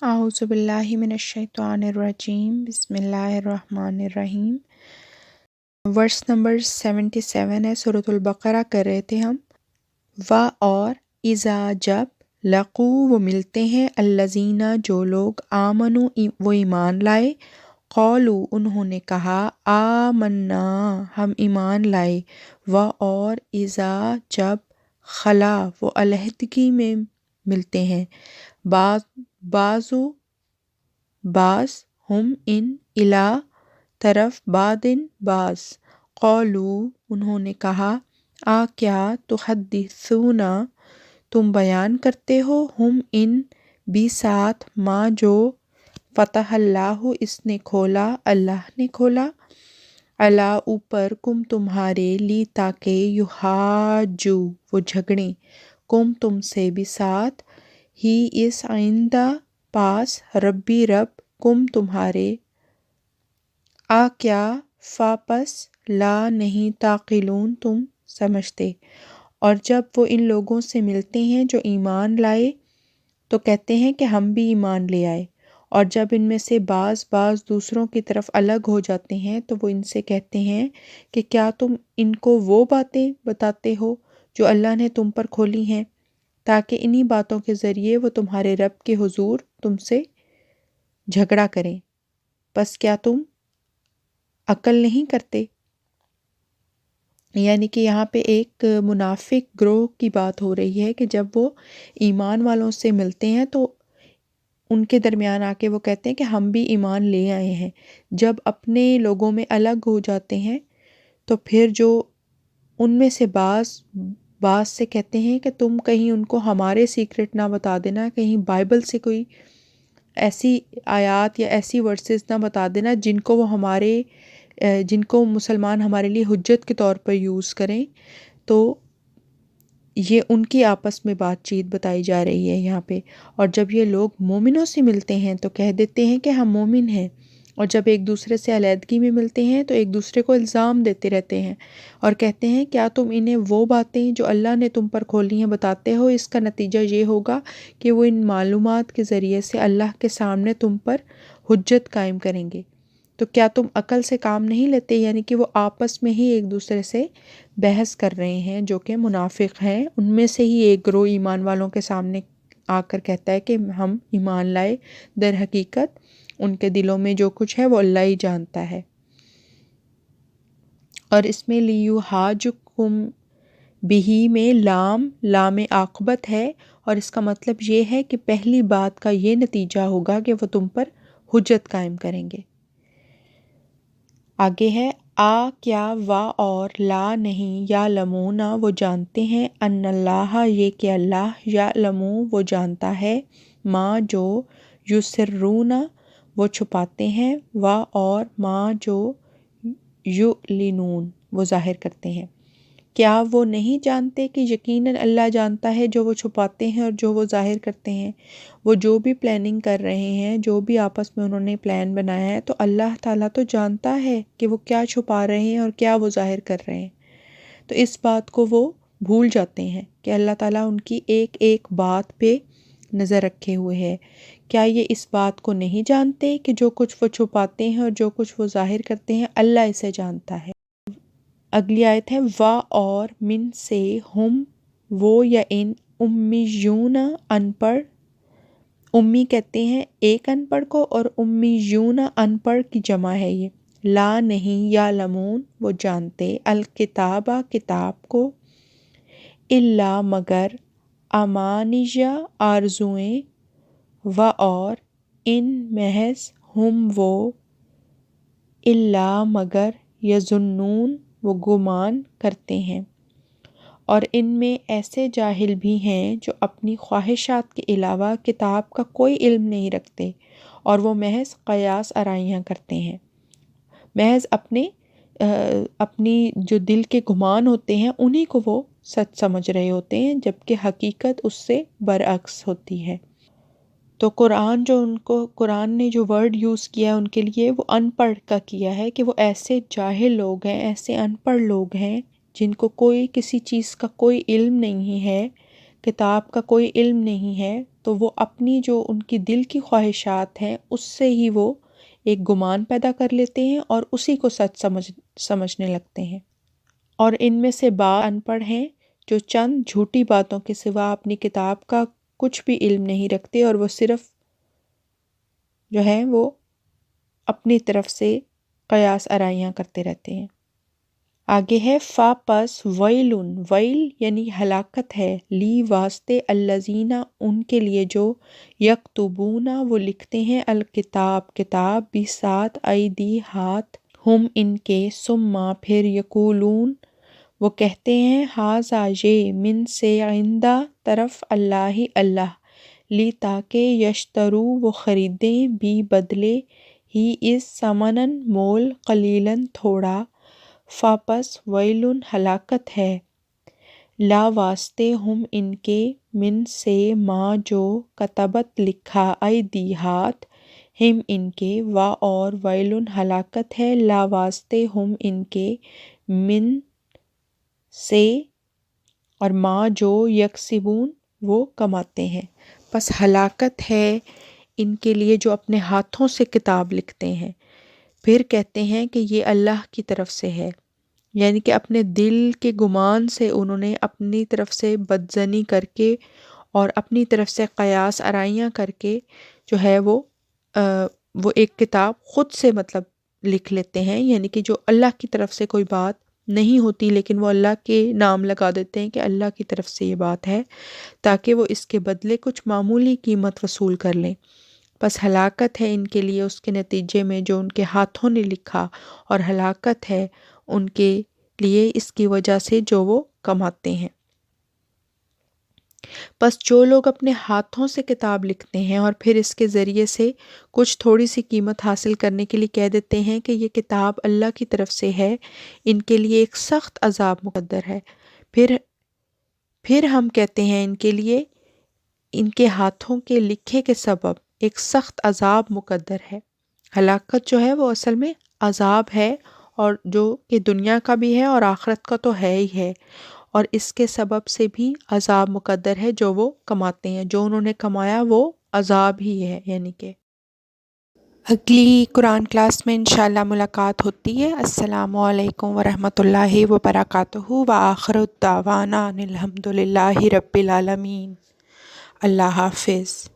اعوذ باللہ من الشیطان الرجیم، بسم اللہ الرحمن الرحیم۔ ورس نمبر 77 ہے، سورۃ البقرہ کر رہے تھے ہم۔ اور اذا جب لقو وہ ملتے ہیں، الذین جو لوگ آمنو وہ ایمان لائے، قولو انہوں نے کہا، آمنا ہم ایمان لائے، اور اذا جب خلا وہ علیحدگی میں ملتے ہیں، بعض ہم ان الا طرف بعدن بعض، قولو انہوں نے کہا، کیا تحدثونا تم بیان کرتے ہو، ہم ان بھی ساتھ ما جو فتح اللہ اس نے کھولا، اللہ نے کھولا، اللہ اوپر کم تمہارے، لی تاکہ یحاجو وہ جھگڑیں، کم تم سے بھی ساتھ ہی اس آئندہ پاس، ربی رب کم تمہارے، کیا فاپس لا نہیں تعقلون تم سمجھتے۔ اور جب وہ ان لوگوں سے ملتے ہیں جو ایمان لائے تو کہتے ہیں کہ ہم بھی ایمان لے آئے، اور جب ان میں سے بعض دوسروں کی طرف الگ ہو جاتے ہیں تو وہ ان سے کہتے ہیں کہ کیا تم ان کو وہ باتیں بتاتے ہو جو اللہ نے تم پر کھولی ہیں، تاکہ انہی باتوں کے ذریعے وہ تمہارے رب کے حضور تم سے جھگڑا کریں، بس کیا تم عقل نہیں کرتے؟ یعنی کہ یہاں پہ ایک منافق گروہ کی بات ہو رہی ہے کہ جب وہ ایمان والوں سے ملتے ہیں تو ان کے درمیان آ کے وہ کہتے ہیں کہ ہم بھی ایمان لے آئے ہیں، جب اپنے لوگوں میں الگ ہو جاتے ہیں تو پھر جو ان میں سے بعض سے کہتے ہیں کہ تم کہیں ان کو ہمارے سیکرٹ نہ بتا دینا، کہیں بائبل سے کوئی ایسی آیات یا ایسی ورسز نہ بتا دینا جن کو مسلمان ہمارے لیے حجت کے طور پر یوز کریں۔ تو یہ ان کی آپس میں بات چیت بتائی جا رہی ہے یہاں پہ۔ اور جب یہ لوگ مومنوں سے ملتے ہیں تو کہہ دیتے ہیں کہ ہم مومن ہیں، اور جب ایک دوسرے سے علیحدگی میں ملتے ہیں تو ایک دوسرے کو الزام دیتے رہتے ہیں اور کہتے ہیں کیا تم انہیں وہ باتیں جو اللہ نے تم پر کھولی ہیں بتاتے ہو، اس کا نتیجہ یہ ہوگا کہ وہ ان معلومات کے ذریعے سے اللہ کے سامنے تم پر حجت قائم کریں گے، تو کیا تم عقل سے کام نہیں لیتے؟ یعنی کہ وہ آپس میں ہی ایک دوسرے سے بحث کر رہے ہیں جو کہ منافق ہیں۔ ان میں سے ہی ایک گروہ ایمان والوں کے سامنے آ کر کہتا ہے کہ ہم ایمان لائے، در حقیقت ان کے دلوں میں جو کچھ ہے وہ اللہ ہی جانتا ہے۔ اور اس میں لیحاجکم بہی میں لام عاقبت ہے، اور اس کا مطلب یہ ہے کہ پہلی بات کا یہ نتیجہ ہوگا کہ وہ تم پر حجت قائم کریں گے۔ آگے ہے کیا اور لا نہیں، یعلمون وہ جانتے ہیں، ان اللہ یہ کہ اللہ، یعلم وہ جانتا ہے، ما جو یسرون وہ چھپاتے ہیں، اور ما جو یعلنون وہ ظاہر کرتے ہیں۔ کیا وہ نہیں جانتے کہ یقیناً اللہ جانتا ہے جو وہ چھپاتے ہیں اور جو وہ ظاہر کرتے ہیں؟ وہ جو بھی پلاننگ کر رہے ہیں، جو بھی آپس میں انہوں نے پلان بنایا ہے، تو اللہ تعالیٰ تو جانتا ہے کہ وہ کیا چھپا رہے ہیں اور کیا وہ ظاہر کر رہے ہیں۔ تو اس بات کو وہ بھول جاتے ہیں کہ اللہ تعالیٰ ان کی ایک ایک بات پہ نظر رکھے ہوئے ہے۔ کیا یہ اس بات کو نہیں جانتے کہ جو کچھ وہ چھپاتے ہیں اور جو کچھ وہ ظاہر کرتے ہیں اللہ اسے جانتا ہے۔ اگلی آیت ہے اور من سے ہم وہ یا ان امیون ان پڑھ، امی کہتے ہیں ایک ان پڑھ کو، اور امیون ان پڑھ کی جمع ہے یہ۔ لا نہیں، یعلمون وہ جانتے، الکتاب کتاب کو، الا مگر، امانیہ آرزوئیں، اور ان محض، ہم وہ، الا مگر، یظنون وہ گمان کرتے ہیں۔ اور ان میں ایسے جاہل بھی ہیں جو اپنی خواہشات کے علاوہ کتاب کا کوئی علم نہیں رکھتے، اور وہ محض قیاس آرائیاں کرتے ہیں، محض اپنی جو دل کے گمان ہوتے ہیں انہی کو وہ سچ سمجھ رہے ہوتے ہیں، جبکہ حقیقت اس سے برعکس ہوتی ہے۔ تو قرآن نے جو ورڈ یوز کیا ہے ان کے لیے، وہ ان پڑھ کا کیا ہے، کہ وہ ایسے جاہل لوگ ہیں، ایسے ان پڑھ لوگ ہیں جن کو کسی چیز کا کوئی علم نہیں ہے، کتاب کا کوئی علم نہیں ہے تو وہ اپنی جو ان کی دل کی خواہشات ہیں اس سے ہی وہ ایک گمان پیدا کر لیتے ہیں اور اسی کو سچ سمجھنے لگتے ہیں۔ اور ان میں سے بعض ان پڑھ ہیں جو چند جھوٹی باتوں کے سوا اپنی کتاب کا کچھ بھی علم نہیں رکھتے، اور وہ صرف جو ہے وہ اپنی طرف سے قیاس آرائیاں کرتے رہتے ہیں۔ آگے ہے فا پس ویلن، ویل یعنی ہلاکت ہے، لی واسطے الذین ان کے لیے جو یکتبون وہ لکھتے ہیں الکتاب کتاب بسات ایدی ہاتھ، ہم ان کے ثم پھر یقولون وہ کہتے ہیں ھذا یہ من سے عندہ طرف اللہ اللہ، لی تاکہ یشترو وہ خریدیں بھی بدلے ہی اس ثمناً مول قلیلاً تھوڑا، فاپس ویلن ہلاکت ہے، لا واسطے ہم ان کے من سے ما جو کتبت لکھا ایدی ہاتھ، ہم ان کے و اور ویلن ہلاکت ہے، لا واسطے ہم ان کے من سے اور ما جو یکسبون وہ کماتے ہیں، بس ہلاکت ہے ان کے لیے جو اپنے ہاتھوں سے کتاب لکھتے ہیں، پھر کہتے ہیں کہ یہ اللہ کی طرف سے ہے، یعنی کہ اپنے دل کے گمان سے انہوں نے اپنی طرف سے بدظنی کر کے اور اپنی طرف سے قیاس آرائیاں کر کے جو ہے وہ ایک کتاب خود سے مطلب لکھ لیتے ہیں، یعنی کہ جو اللہ کی طرف سے کوئی بات نہیں ہوتی لیکن وہ اللہ کے نام لگا دیتے ہیں کہ اللہ کی طرف سے یہ بات ہے، تاکہ وہ اس کے بدلے کچھ معمولی قیمت وصول کر لیں۔ بس ہلاکت ہے ان کے لیے اس کے نتیجے میں جو ان کے ہاتھوں نے لکھا، اور ہلاکت ہے ان کے لیے اس کی وجہ سے جو وہ کماتے ہیں۔ بس جو لوگ اپنے ہاتھوں سے کتاب لکھتے ہیں اور پھر اس کے ذریعے سے کچھ تھوڑی سی قیمت حاصل کرنے کے لیے کہہ دیتے ہیں کہ یہ کتاب اللہ کی طرف سے ہے، ان کے لیے ایک سخت عذاب مقدر ہے۔ پھر ہم کہتے ہیں ان کے لیے ان کے ہاتھوں کے لکھے کے سبب ایک سخت عذاب مقدر ہے۔ ہلاکت جو ہے وہ اصل میں عذاب ہے، اور جو کہ دنیا کا بھی ہے اور آخرت کا تو ہے ہی ہے، اور اس کے سبب سے بھی عذاب مقدر ہے جو وہ کماتے ہیں، جو انہوں نے کمایا وہ عذاب ہی ہے۔ یعنی کہ اگلی قرآن کلاس میں انشاءاللہ ملاقات ہوتی ہے۔ السلام علیکم ورحمۃ اللہ وبرکاتہ، وآخر الدعوانا ان الحمد للہ رب العالمین۔ اللہ حافظ۔